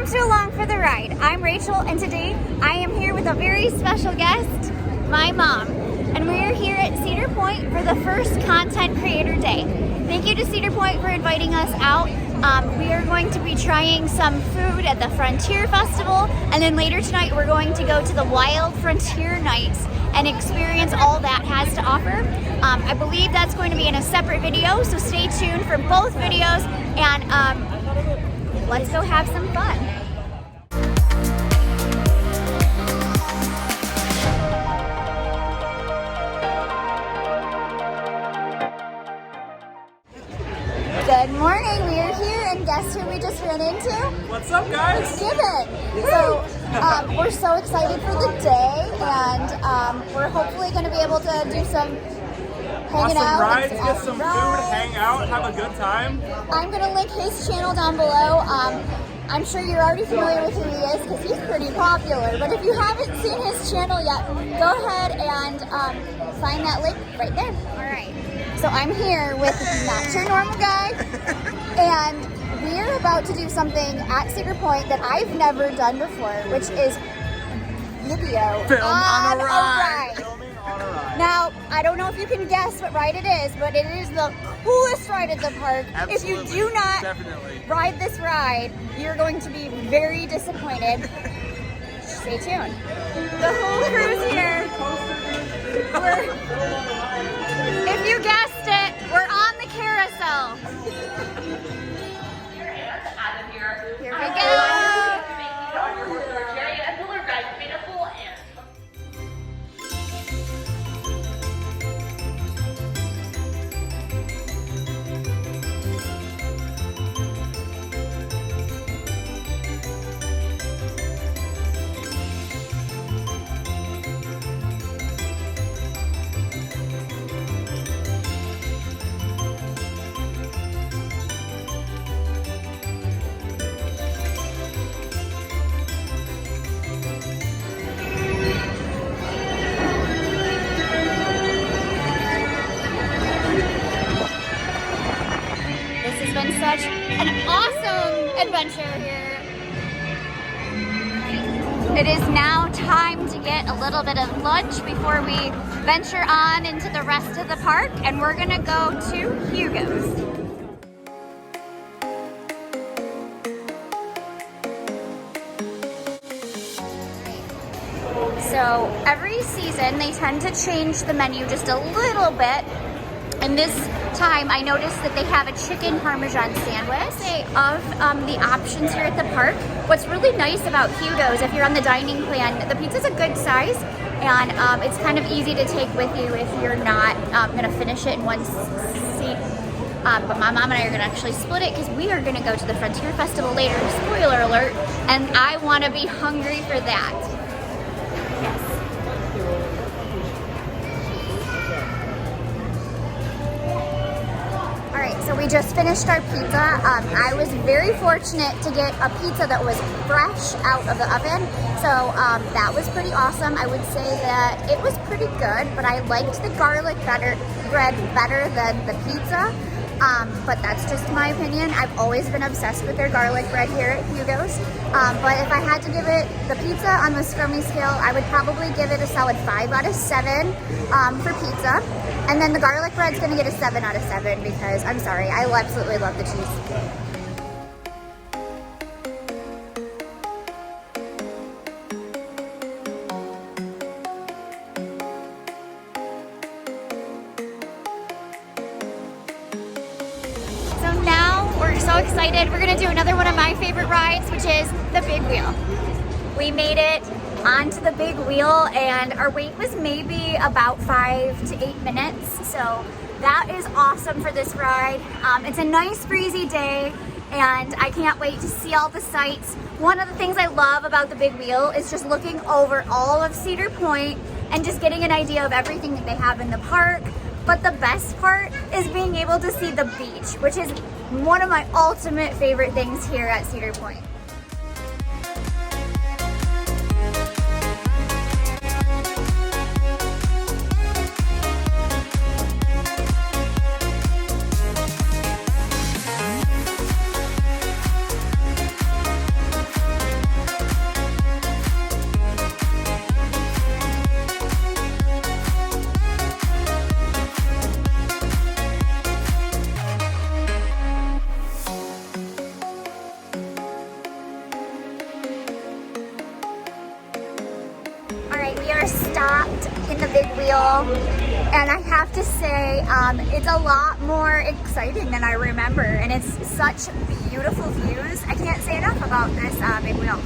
Welcome to Along for the Ride. I'm Rachel, and today I am here with a very special guest, my mom. And we are here at Cedar Point for the first Content Creator Day. Thank you to Cedar Point for inviting us out. We are going to be trying some food at the Frontier Festival, and then later tonight we're going to go to the Wild Frontier Nights and experience all that has to offer. I believe that's going to be in a separate video, so stay tuned for both videos, and let's go have some fun. Good morning, we are here, and guess who we just ran into? What's up, guys? It's Given. So, we're so excited for the day, and we're hopefully going to be able to do some hanging out. Rides, get some food, hang out, have a good time. I'm going to link his channel down below. I'm sure you're already familiar with who he is because he's pretty popular, but if you haven't seen his channel yet, go ahead and find that link right there. All right. So I'm here with Not Your Normal Guy, and we're about to do something at Cedar Point that I've never done before, which is video Film on a ride. Filming on a ride. Now, I don't know if you can guess what ride it is, but it is the coolest ride at the park. Absolutely. If you do not ride this ride, you're going to be very disappointed. Stay tuned. The whole crew's here. If you guessed it, we're on the carousel. Here we go. Been such an awesome adventure here. It is now time to get a little bit of lunch before we venture on into the rest of the park, and we're gonna go to Hugo's. So every season they tend to change the menu just a little bit. And this time I noticed that they have a chicken parmesan sandwich. Of the options here at the park, what's really nice about Hugo's, if you're on the dining plan, the pizza's a good size, and it's kind of easy to take with you if you're not gonna finish it in one seat. But my mom and I are gonna actually split it because we are gonna go to the Frontier Festival later, spoiler alert, and I wanna be hungry for that. So we just finished our pizza. I was very fortunate to get a pizza that was fresh out of the oven. So that was pretty awesome. I would say that it was pretty good, but I liked the garlic bread better than the pizza. But that's just my opinion. I've always been obsessed with their garlic bread here at Hugo's. But if I had to give it the pizza on the scrummy scale, I would probably give it a solid 5 out of 7 for pizza. And then the garlic bread's gonna get a 7 out of 7 because, I'm sorry, I absolutely love the cheese. So now we're so excited. We're gonna do another one of my favorite rides, which is the big wheel. We made it onto the big wheel, and our wait was maybe about 5 to 8 minutes. So that is awesome for this ride. It's a nice breezy day, and I can't wait to see all the sights. One of the things I love about the big wheel is just looking over all of Cedar Point and just getting an idea of everything that they have in the park. But the best part is being able to see the beach, which is one of my ultimate favorite things here at Cedar Point. are stopped in the big wheel, and I have to say, it's a lot more exciting than I remember, and it's such beautiful views. I can't say enough about this big wheel.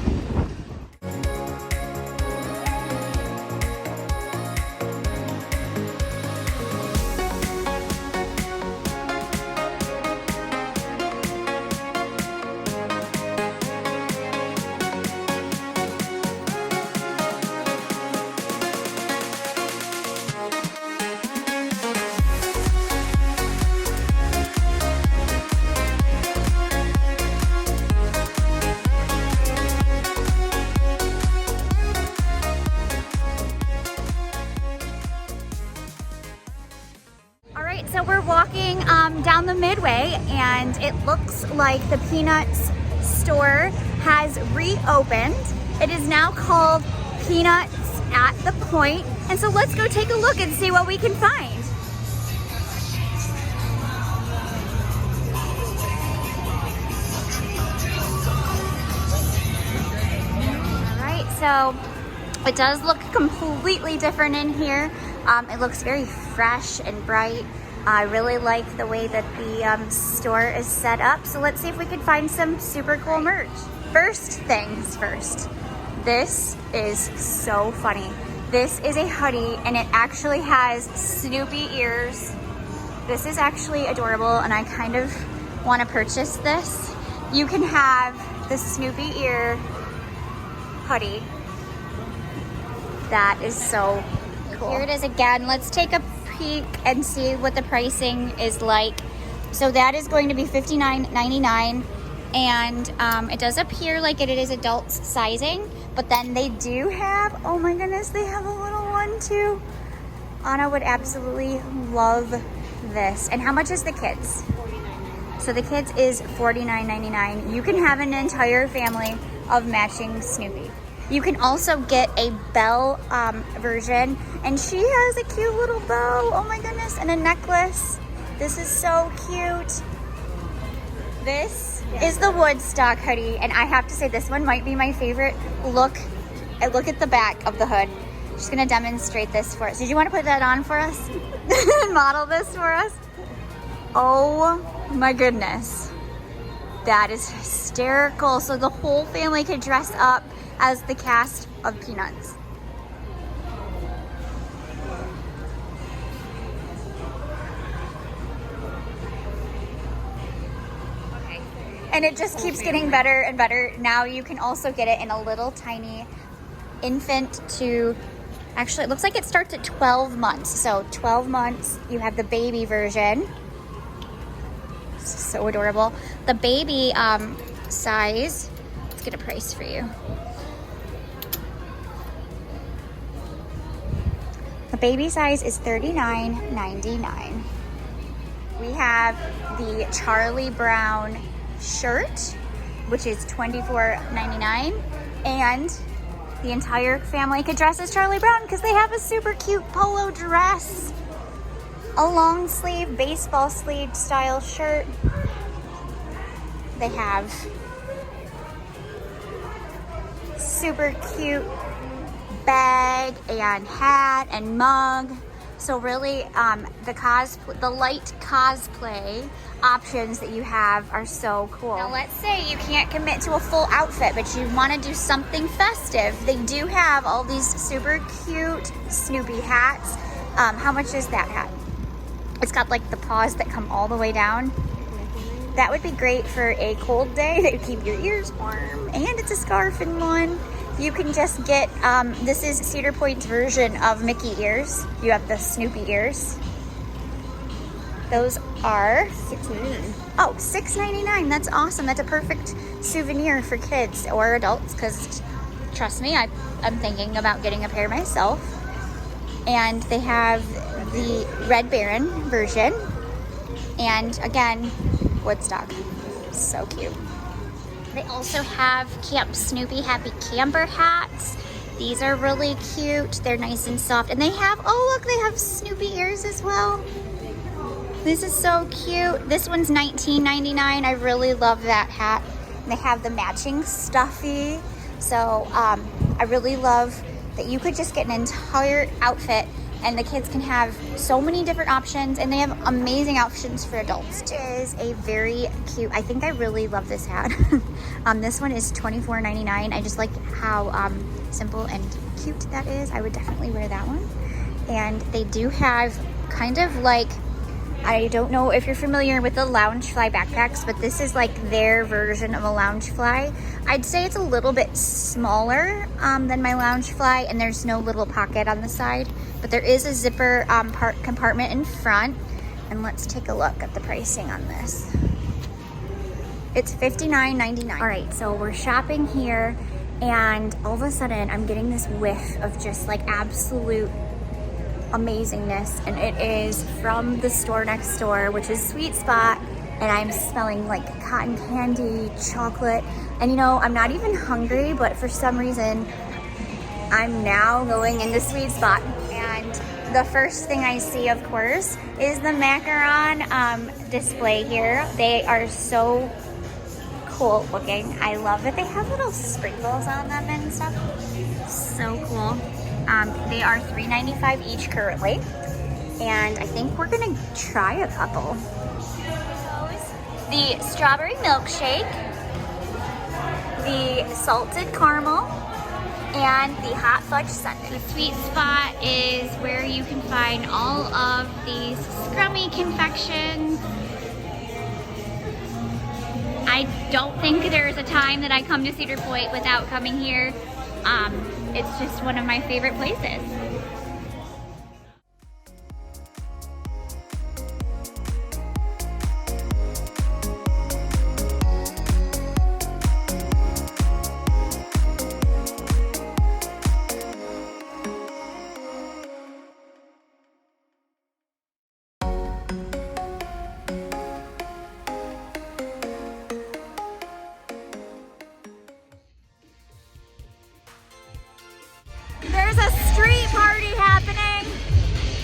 So we're walking down the Midway, and it looks like the Peanuts store has reopened. It is now called Peanuts at the Point, and so let's go take a look and see what we can find. All right, so it does look completely different in here. It looks very fresh and bright. I really like the way that the store is set up. So let's see if we can find some super cool merch. First things first, this is so funny. This is a hoodie, and it actually has Snoopy ears. This is actually adorable, and I kind of want to purchase this. You can have the Snoopy ear hoodie. That is so cool. Here it is again. Let's take a peek and see what the pricing is like. So that is going to be $59.99, and it does appear like it is adult sizing, but then they do have, oh my goodness, they have a little one too. Anna would absolutely love this. And how much is the kids? $49.99. So the kids is $49.99. You can have an entire family of matching Snoopy. You can also get a Belle version, and she has a cute little bow, oh my goodness, and a necklace. This is so cute. This is the Woodstock hoodie, and I have to say this one might be my favorite. Look at the back of the hood. I'm just gonna demonstrate this for us. Did you want to put that on for us? Model this for us? Oh my goodness. That is hysterical. So the whole family could dress up as the cast of Peanuts. Okay. And it just keeps getting better and better. Now you can also get it in a little tiny infant to, actually it looks like it starts at 12 months. So 12 months, you have the baby version. So adorable. The baby size, let's get a price for you. The baby size is $39.99. We have the Charlie Brown shirt, which is $24.99, and the entire family could dress as Charlie Brown because they have a super cute polo dress, a long sleeve baseball sleeve style shirt. They have super cute bag and hat and mug. So really the light cosplay options that you have are so cool. Now let's say you can't commit to a full outfit, but you want to do something festive. They do have all these super cute Snoopy hats. How much is that hat? It's got like the paws that come all the way down. That would be great for a cold day to keep your ears warm, and it's a scarf in one. You can just get, this is Cedar Point's version of Mickey ears. You have the Snoopy ears. Those are $6.99. Oh, $6.99. That's awesome. That's a perfect souvenir for kids or adults, because trust me, I'm thinking about getting a pair myself. And they have the Red Baron version. And again, Woodstock. So cute. They also have Camp Snoopy Happy Camper hats. These are really cute. They're nice and soft. And they have, oh look, they have Snoopy ears as well. This is so cute. This one's $19.99. I really love that hat. And they have the matching stuffy. So I really love that you could just get an entire outfit and the kids can have so many different options, and they have amazing options for adults. It is a very cute, I think I really love this hat. This one is $24.99. I just like how simple and cute that is. I would definitely wear that one. And they do have kind of like, I don't know if you're familiar with the Loungefly backpacks, but this is like their version of a Loungefly. I'd say it's a little bit smaller than my Loungefly, and there's no little pocket on the side, but there is a zipper compartment in front. And let's take a look at the pricing on this. It's $59.99. All right, so we're shopping here, and all of a sudden I'm getting this whiff of just like absolute amazingness, and it is from the store next door, which is Sweet Spot, and I'm smelling like cotton candy, chocolate, and you know, I'm not even hungry, but for some reason I'm now going into Sweet Spot, and the first thing I see, of course, is the macaron display here. They are so cool looking. I love that they have little sprinkles on them and stuff. So cool. They are $3.95 each currently, and I think we're gonna try a couple. The strawberry milkshake, the salted caramel, and the hot fudge sundae. The Sweet Spot is where you can find all of these scrummy confections. I don't think there's a time that I come to Cedar Point without coming here. It's just one of my favorite places. There's a street party happening.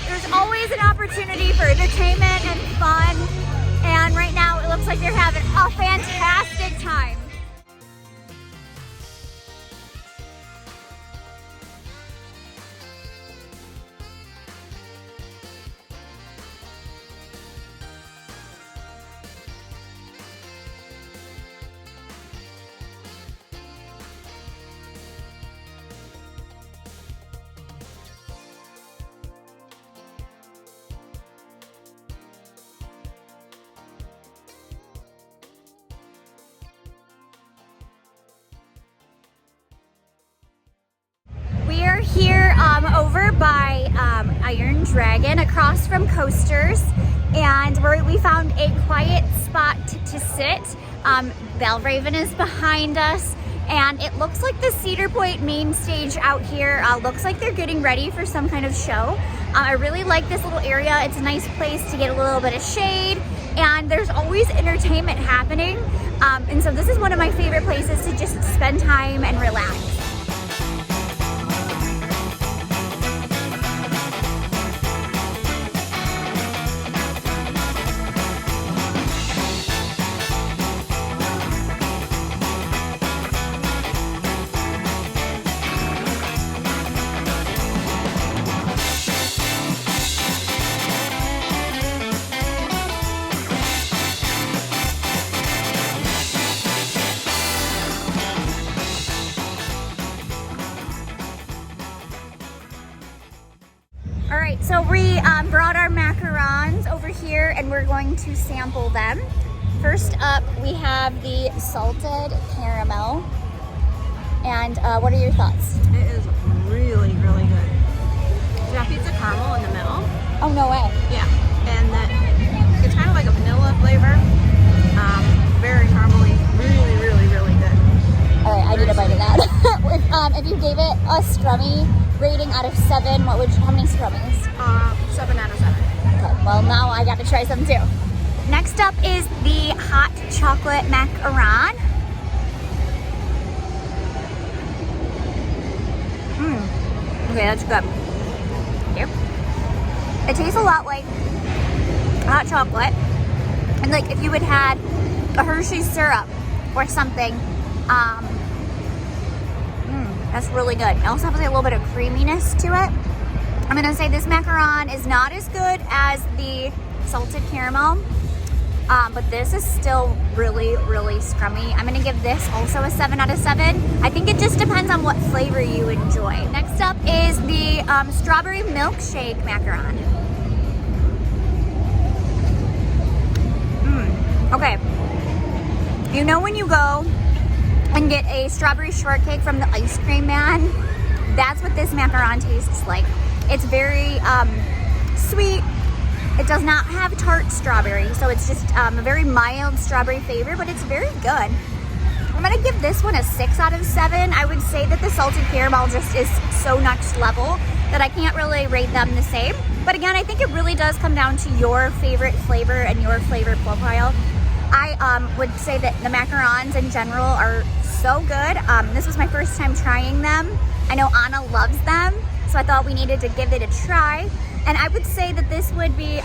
There's always an opportunity for entertainment and fun. And right now it looks like they're having a fantastic time. We're here over by Iron Dragon across from Coasters, and we found a quiet spot to sit. Valraven is behind us, and it looks like the Cedar Point main stage out here looks like they're getting ready for some kind of show. I really like this little area. It's a nice place to get a little bit of shade, and there's always entertainment happening. And so this is one of my favorite places to just spend time and relax. All right, so we brought our macarons over here and we're going to sample them. First up, we have the salted caramel. And what are your thoughts? It is really, really good. It's got pizza caramel in the middle. Oh, no way. Yeah, and then it's kind of like a vanilla flavor. Very caramely. Really, really, really good. All right, I need a bite of that. If you gave it a scrummy rating out of 7, how many scrummies? 7 out of 7. Okay, well now I got to try some too. Next up is the hot chocolate macaron. Okay, that's good. Yep. It tastes a lot like hot chocolate. And like if you had had a Hershey's syrup or something, That's really good. It also has like a little bit of creaminess to it. I'm gonna say this macaron is not as good as the salted caramel, but this is still really, really scrummy. I'm gonna give this also a 7 out of 7. I think it just depends on what flavor you enjoy. Next up is the strawberry milkshake macaron. Okay, you know when you go and get a strawberry shortcake from the ice cream man? That's what this macaron tastes like. It's very sweet. It does not have tart strawberry, so it's just a very mild strawberry flavor, but it's very good. I'm gonna give this one a 6 out of 7. I would say that the salted caramel just is so next level that I can't really rate them the same. But again, I think it really does come down to your favorite flavor and your flavor profile. I would say that the macarons in general are so good. This was my first time trying them. I know Anna loves them, so I thought we needed to give it a try. And I would say that this would be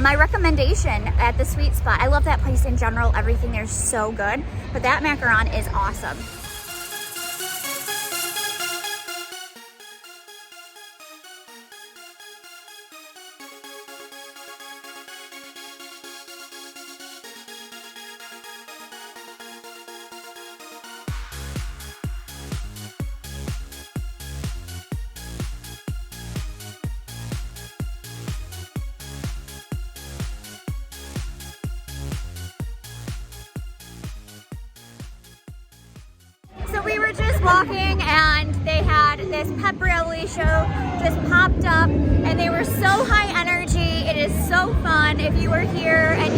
my recommendation at the Sweet Spot. I love that place in general. Everything there's so good, but that macaron is awesome. So we were just walking and they had this pepperoni show just popped up and they were so high energy. It is so fun. If you were here and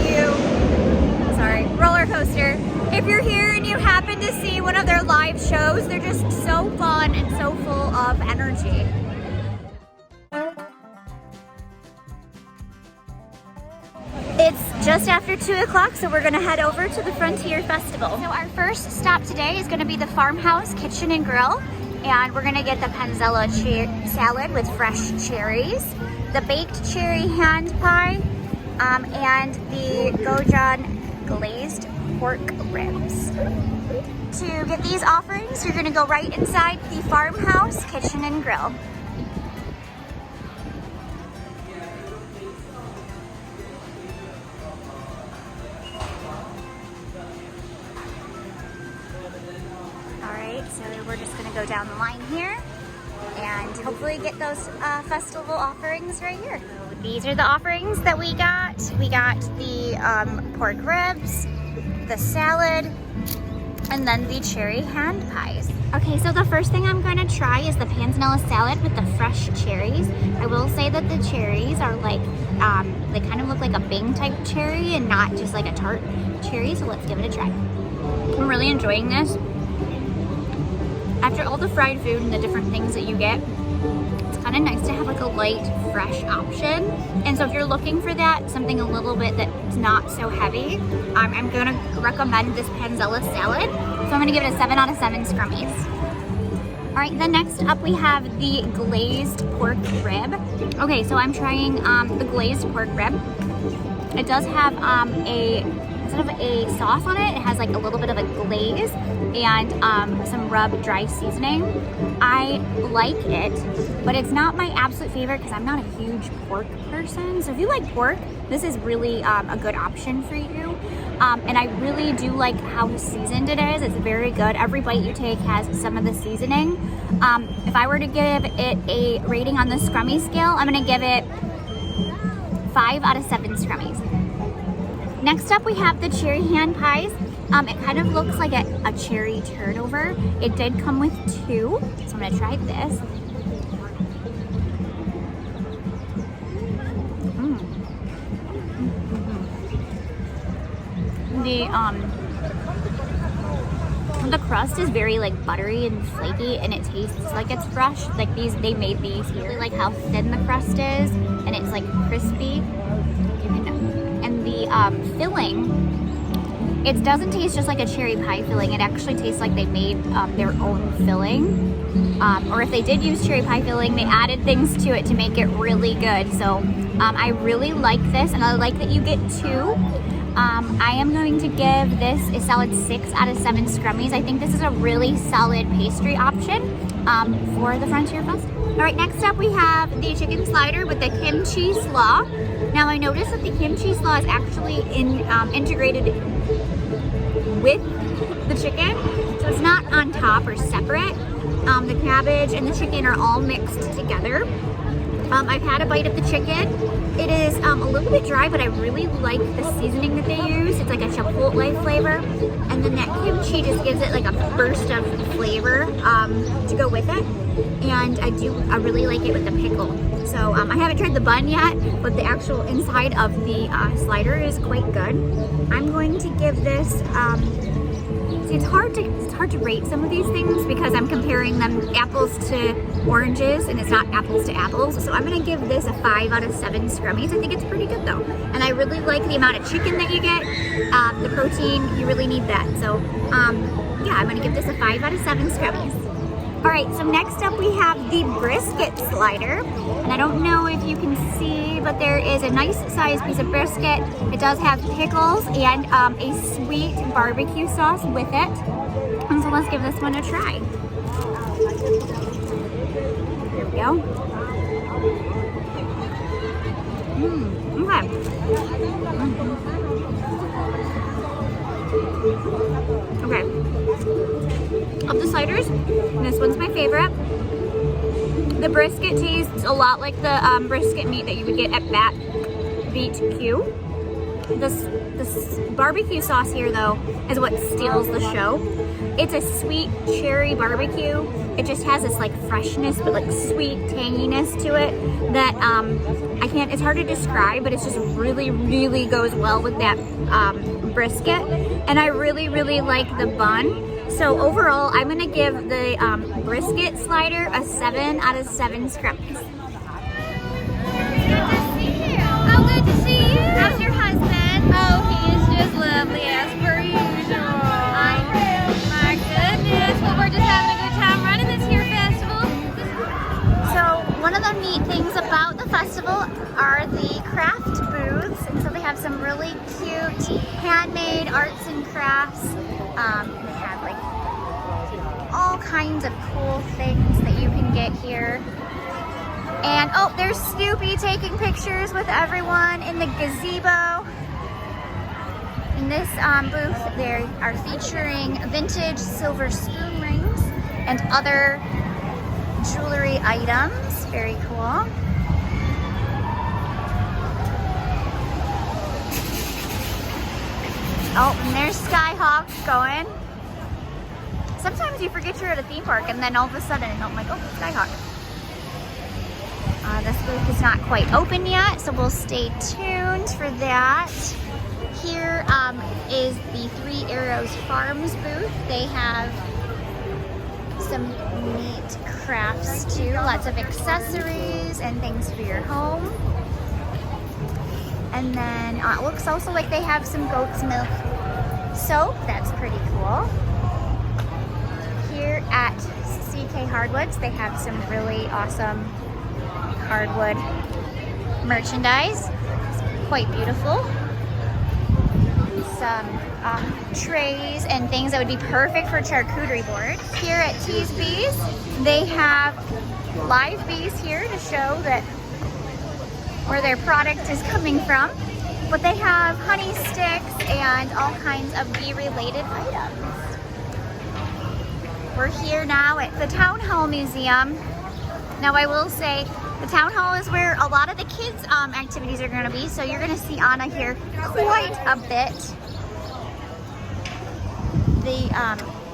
roller coaster. If you're here and you happen to see one of their live shows, they're just so fun and so full of energy. It's just after 2 o'clock, so we're gonna head over to the Frontier Festival. So our first stop today is gonna be the Farmhouse Kitchen and Grill, and we're gonna get the panzella salad with fresh cherries, the baked cherry hand pie, and the gojan glazed pork ribs. To get these offerings, you're gonna go right inside the Farmhouse Kitchen and Grill. So we're just gonna go down the line here and hopefully get those festival offerings right here. These are the offerings that we got. We got the pork ribs, the salad, and then the cherry hand pies. Okay, so the first thing I'm gonna try is the panzanella salad with the fresh cherries. I will say that the cherries are like, they kind of look like a Bing type cherry and not just like a tart cherry, so let's give it a try. I'm really enjoying this. After all the fried food and the different things that you get, it's kind of nice to have like a light, fresh option. And so if you're looking for that, something a little bit that's not so heavy, I'm gonna recommend this panzella salad. So I'm gonna give it a 7 out of 7 scrummies. All right, then next up we have the glazed pork rib. Okay, so I'm trying the glazed pork rib. It does have instead of a sauce on it, it has like a little bit of a glaze and some rub dry seasoning. I like it, but it's not my absolute favorite because I'm not a huge pork person. So if you like pork, this is really a good option for you. And I really do like how seasoned it is. It's very good. Every bite you take has some of the seasoning. If I were to give it a rating on the scrummy scale, I'm gonna give it 5 out of 7 scrummies. Next up we have the cherry hand pies. It kind of looks like a cherry turnover. It did come with 2, so I'm gonna try this. The crust is very like buttery and flaky, and it tastes like it's fresh. Like they made these here. I really like how thin the crust is, and it's like crispy. And the filling, it doesn't taste just like a cherry pie filling. It actually tastes like they made their own filling. Or if they did use cherry pie filling, they added things to it to make it really good. So I really like this, and I like that you get 2. I am going to give this a solid 6 out of 7 scrummies. I think this is a really solid pastry option for the Frontier Festival. All right, next up we have the chicken slider with the kimchi slaw. Now I noticed that the kimchi slaw is actually integrated with the chicken, so it's not on top or separate. The cabbage and the chicken are all mixed together. I've had a bite of the chicken. It is a little bit dry, but I really like the seasoning that they use. It's like a chipotle flavor, and then that kimchi just gives it like a burst of flavor to go with it. And I really like it with the pickle. So I haven't tried the bun yet, but the actual inside of the slider is quite good. I'm going to give this. See, it's hard to rate some of these things because I'm comparing them apples to oranges, and it's not apples to apples. So I'm gonna give this a 5 out of 7 scrummies. I think it's pretty good though, and I really like the amount of chicken that you get. The protein, you really need that. So yeah, I'm gonna give this a 5 out of 7 scrummies. All right, so next up we have the brisket slider, and I don't know if you can see, but there is a nice sized piece of brisket. It does have pickles and a sweet barbecue sauce with it. And so let's give this one a try. Here we go. Okay. Okay. Of the sliders, this one's my favorite. The brisket tastes a lot like the brisket meat that you would get at Bat BQ. This barbecue sauce here, though, is what steals the show. It's a sweet cherry barbecue. It just has this like freshness, but like sweet tanginess to it that it's hard to describe, but it's just really, really goes well with that brisket. And I really, really like the bun. So overall, I'm gonna give the brisket slider a 7 out of 7 scrummies. Good to see you. Oh, good to see you. How's your husband? Oh, he is just lovely as per usual. My goodness. Well, we're just having a good time running this here festival. So one of the neat things about the festival are the craft booths, and so they have some really cute handmade arts and crafts. They have like all kinds of cool things that you can get here. And oh, there's Snoopy taking pictures with everyone in the gazebo. In this booth, they are featuring vintage silver spoon rings and other jewelry items. Very cool. Oh, and there's Skyhawks going. Sometimes you forget you're at a theme park, and then all of a sudden, I'm like, oh, Skyhawk. This booth is not quite open yet, so we'll stay tuned for that. Here is the Three Arrows Farms booth. They have some neat crafts too, lots of accessories and things for your home. And then it looks also like they have some goat's milk soap. That's pretty cool. Here at CK Hardwoods, they have some really awesome hardwood merchandise. It's quite beautiful. Some trays and things that would be perfect for charcuterie boards. Here at Tees Bees, they have live bees here to show that where their product is coming from. But they have honey sticks and all kinds of bee-related items. We're here now at the Town Hall Museum. Now I will say, the Town Hall is where a lot of the kids' activities are going to be, so you're going to see Anna here quite a bit. The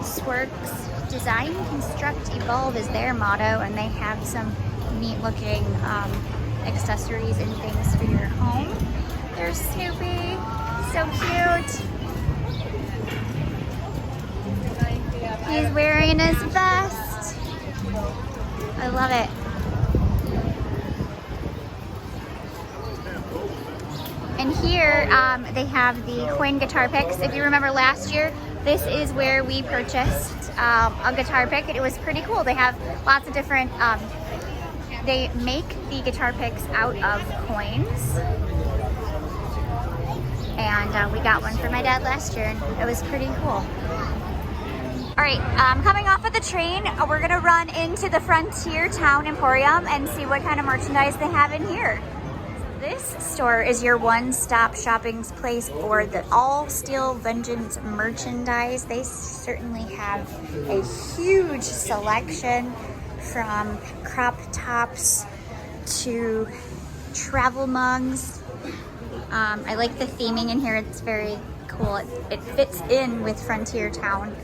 Swerks Design, Construct, Evolve is their motto, and they have some neat looking accessories and things for your home. There's Snoopy, so cute. He's wearing his vest. I love it. And here they have the coin guitar picks. If you remember last year, this is where we purchased a guitar pick. It was pretty cool. They have lots of different, they make the guitar picks out of coins. And we got one for my dad last year, and it was pretty cool. All right, coming off of the train, we're gonna run into the Frontier Town Emporium and see what kind of merchandise they have in here. This store is your one-stop shopping place for the all Steel Vengeance merchandise. They certainly have a huge selection, from crop tops to travel mugs. I like the theming in here. It's very cool. It fits in with Frontier Town.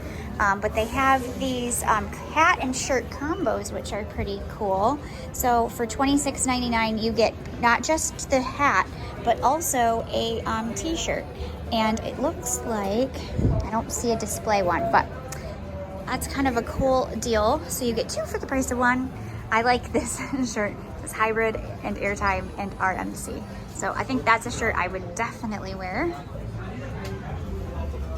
But they have these hat and shirt combos, which are pretty cool. So for $26.99, you get not just the hat, but also a t-shirt. And it looks like, I don't see a display one, but that's kind of a cool deal. So you get two for the price of one. I like this shirt. It's hybrid and airtime and RMC. So I think that's a shirt I would definitely wear.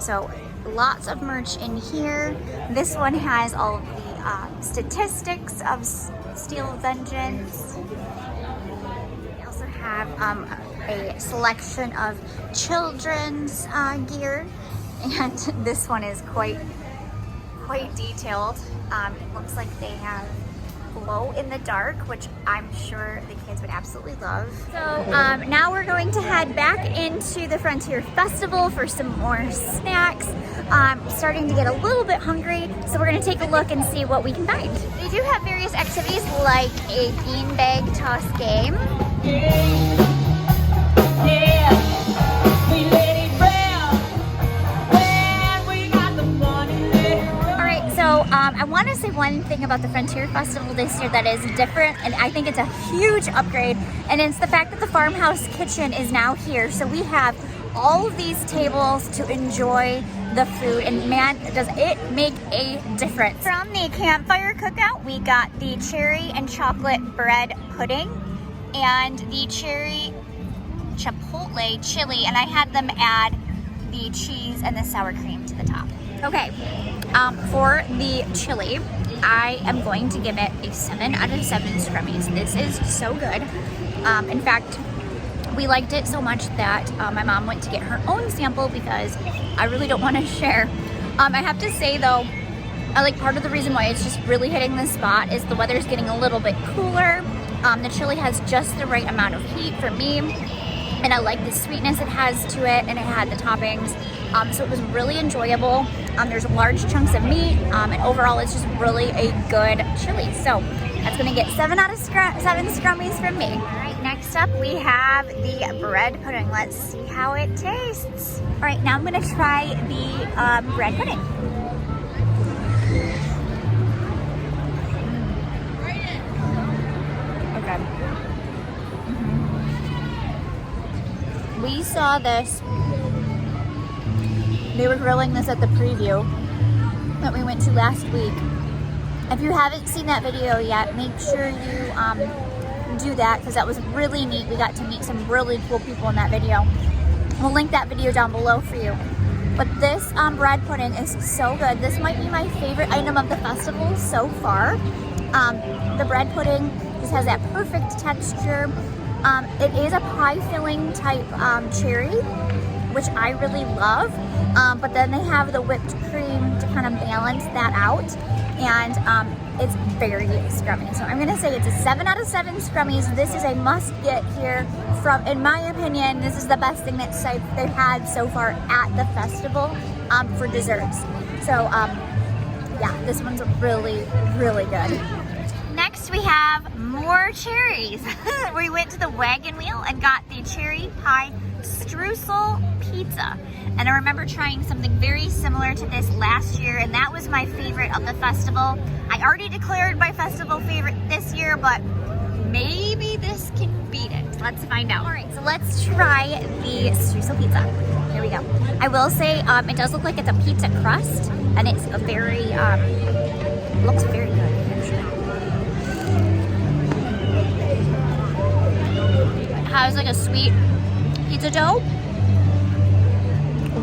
So lots of merch in here. This one has all of the statistics of Steel Vengeance. We also have a selection of children's gear, and this one is quite detailed. It looks like they have glow in the dark, which I'm sure the kids would absolutely love. So now we're going to head back into the Frontier Festival for some more snacks. Starting to get a little bit hungry, so we're going to take a look and see what we can find. They do have various activities like a beanbag toss game. I want to say one thing about the Frontier Festival this year that is different, and I think it's a huge upgrade, and it's the fact that the Farmhouse Kitchen is now here. So we have all of these tables to enjoy the food, and man, does it make a difference. From the campfire cookout, we got the cherry and chocolate bread pudding and the cherry chipotle chili, and I had them add the cheese and the sour cream to the top. Okay, for the chili, I am going to give it a 7 out of 7 scrummies. This is so good. In fact, we liked it so much that my mom went to get her own sample because I really don't want to share. I have to say though, I like part of the reason why it's just really hitting this spot is the weather's getting a little bit cooler. The chili has just the right amount of heat for me, and I like the sweetness it has to it, and it had the toppings. So it was really enjoyable. There's large chunks of meat, and overall it's just really a good chili. So that's gonna get 7 out of 7 scrummies from me. All right, next up we have the bread pudding. Let's see how it tastes. All right, now I'm gonna try the bread pudding. Okay. We saw this. They were grilling this at the preview that we went to last week. If you haven't seen that video yet, make sure you do that, because that was really neat. We got to meet some really cool people in that video. We'll link that video down below for you. But this bread pudding is so good. This might be my favorite item of the festival so far. The bread pudding just has that perfect texture. It is a pie filling type cherry, which I really love. But then they have the whipped cream to kind of balance that out, and it's very scrummy. So I'm gonna say it's a 7 out of 7 scrummies. This is a must get here. In my opinion, this is the best thing that they've had so far at the festival for desserts. So yeah, this one's really, really good. Next we have more cherries. We went to the Wagon Wheel and got the cherry pie streusel pizza. And I remember trying something very similar to this last year, and that was my favorite of the festival. I already declared my festival favorite this year, but maybe this can beat it. Let's find out. All right, so let's try the streusel pizza. Here we go. I will say it does look like it's a pizza crust, and it's a very, looks very good, actually. It has like a sweet pizza dough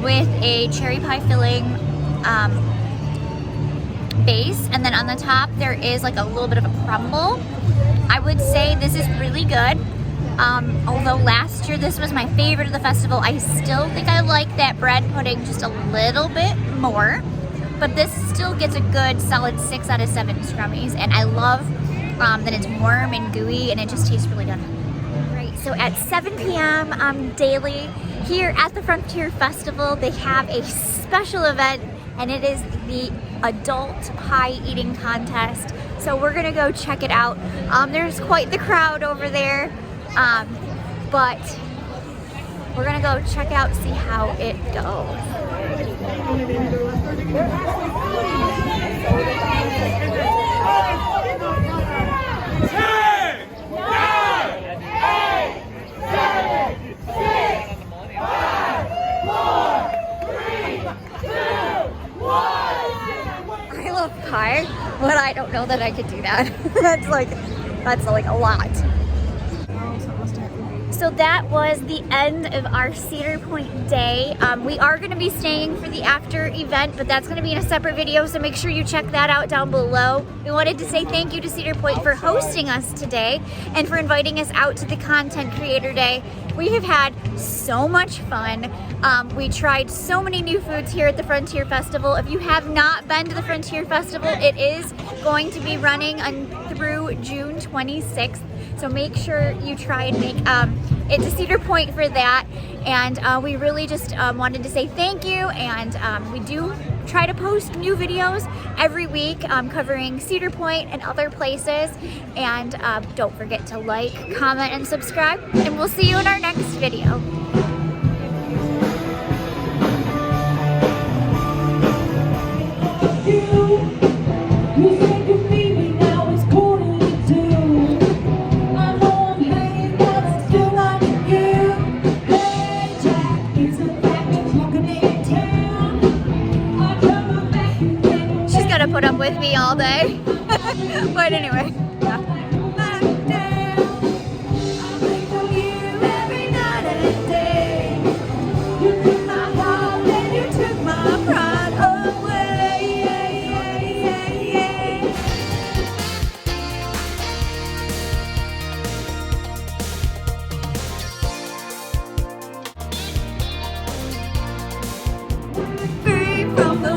with a cherry pie filling base, and then on the top there is like a little bit of a crumble. I would say this is really good. Although last year this was my favorite of the festival, I still think I like that bread pudding just a little bit more. But this still gets a good solid 6 out of 7 scrummies, and I love that it's warm and gooey and it just tastes really good. Right, so at 7 p.m. Daily here at the Frontier Festival, they have a special event, and it is the adult pie eating contest. So we're gonna go check it out. There's quite the crowd over there, but we're gonna go check it out, see how it goes. I love pie, but I don't know that I could do that. That's like a lot. So that was the end of our Cedar Point day. We are going to be staying for the after event, but that's going to be in a separate video, so make sure you check that out down below. We wanted to say thank you to Cedar Point for hosting us today and for inviting us out to the Content Creator Day. We have had so much fun. We tried so many new foods here at the Frontier Festival. If you have not been to the Frontier Festival, it is going to be running through June 26th. So make sure you try and make it to Cedar Point for that. And we really just wanted to say thank you. And we do try to post new videos every week covering Cedar Point and other places. And don't forget to like, comment, and subscribe. And we'll see you in our next video. Put up with me all day. But anyway, yeah. Free from the